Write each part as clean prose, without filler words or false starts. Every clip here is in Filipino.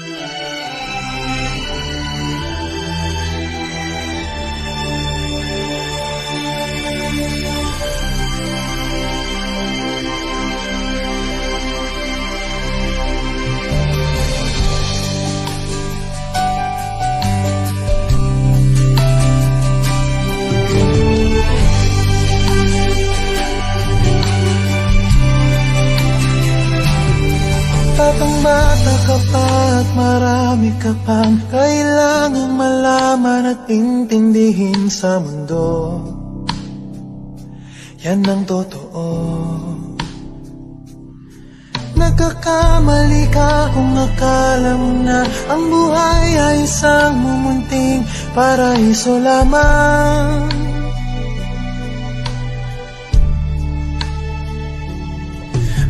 Batang bata ka pa at marami ka pang kailangang malaman at intindihin sa mundo. Yan ang totoo. Nagkakamali ka kung akala mo na ang buhay ay isang mumunting paraiso lamang.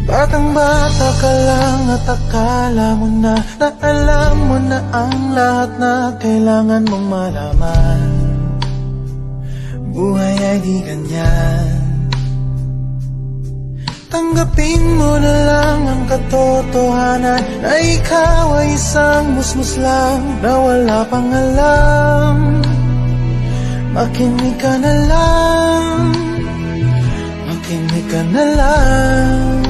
Batang bata ka lang at akala mo na alam mo na ang lahat na kailangan mong malaman. Buhay ay di ganyan. Tanggapin mo na lang ang katotohanan na ikaw ay isang musmus lang na wala pang alam. Makinig ka na lang, makinig ka na lang.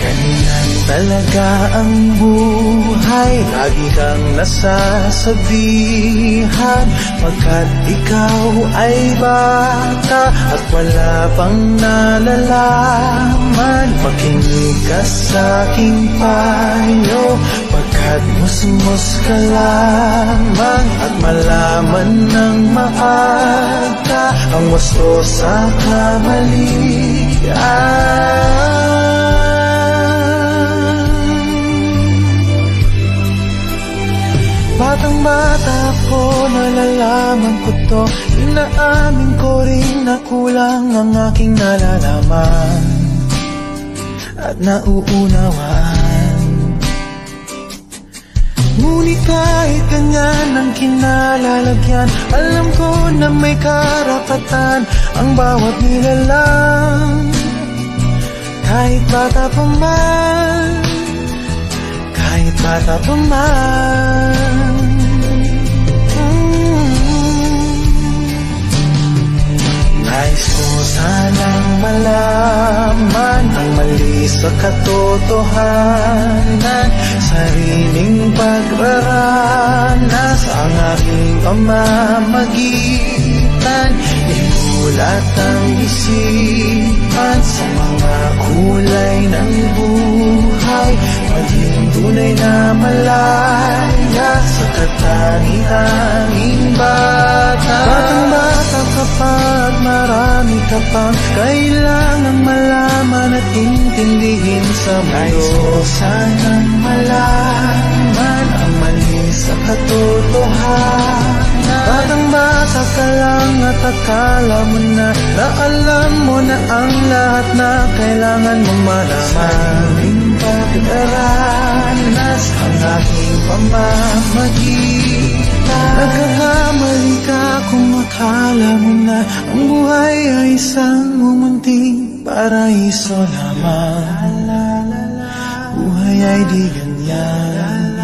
Ganyan talaga ang buhay, lagi kang nasasabihan, pagkat ikaw ay bata at wala pang nalalaman. Makinig ka sa aking payo, pagkat musmus ka lamang, at malaman ng maaga ang wasto sa kamalian. Batang bata ko, nalalaman ko to, inaamin ko rin na kulang ang aking nalalaman at nauunawaan. Ngunit kahit ganyan ang kinalalagyan, alam ko na may karapatan ang bawat nilalang. Kahit bata pa man, kahit bata pa man. Nais ko sanang malaman ang mali sa katotohanan, sariling pagraranas ang aking pamamagitan. Imulat ang isipan sa mga kulay ng buhay, maging tunay na malaya sa katani-tanging bata. Batang bata ka pa at marami ka pang kailangang malaman at intindihin sa mundo. Nais ko sanang malaman ang mali sa katotohanan. Batang bata ka lang at akala mo na alam mo na ang lahat na kailangan mong malaman. Pag-aranas ang aking pamamagitan. Nagkakamali ka kung akala mo na ang buhay ay isang mumunting paraiso lamang. Buhay ay di ganyan.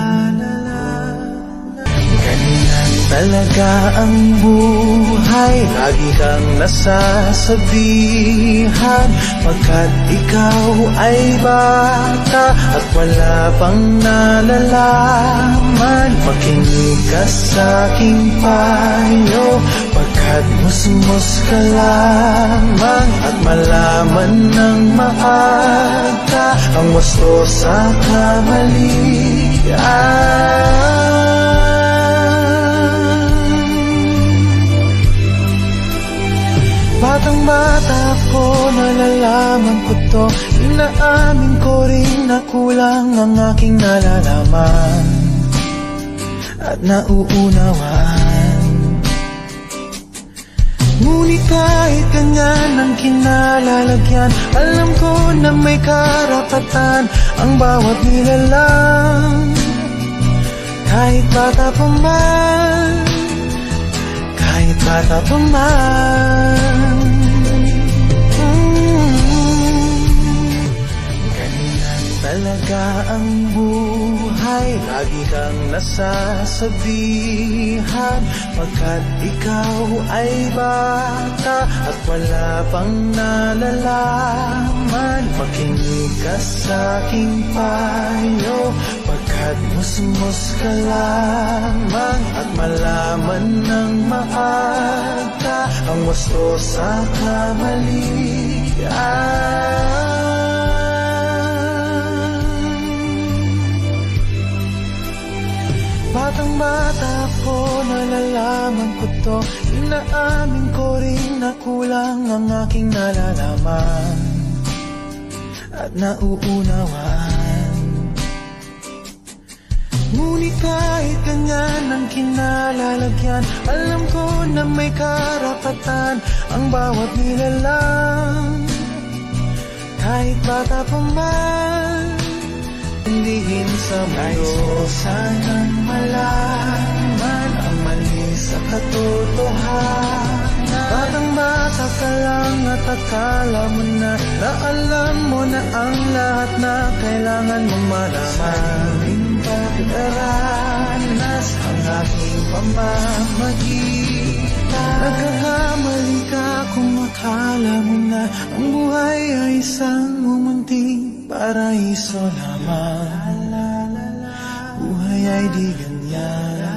Ganyan talaga ang buhay, lagi kang nasasabihan, pagkat ikaw ay bata at wala pang nalalaman. Makinig ka sa aking payo, pagkat musmus ka lamang, at malaman ng maaga ang wasto sa kamalian. Batang bata ko, nalalaman ko to, inaamin ko rin na kulang ang aking nalalaman at nauunawaan. Ngunit kahit ganyan ang kinalalagyan, alam ko na may karapatan ang bawat nilalang. Kahit bata pa man, kahit bata pa man. mahalaga ang buhay. Lagi kang nasasabihan, pagkat ikaw ay bata at wala pang nalalaman. Makinig ka sa'king payo, pagkat musmus ka lamang, at malaman ng maaga ang wasto sa kamalian. Batang-bata ko, nalalaman ko to. Inaamin ko rin na kulang ang aking nalalaman at nauunawaan. Ngunit kahit ganyan ang kinalalagyan, alam ko na may karapatan ang bawat nilalang. Kahit bata pa man, hindihin sa mundo. Nais ko sanang malaman ang mali sa katotohanan. Batang-bata ka lang at akala mo na alam mo na ang lahat na kailangan mong malaman. Sariling pag-aranas ang aking pamamagitan. Nagkakamali ka kung akala mo na ang buhay ay isang umunting paraiso lamang. Buhay ay di ganyan.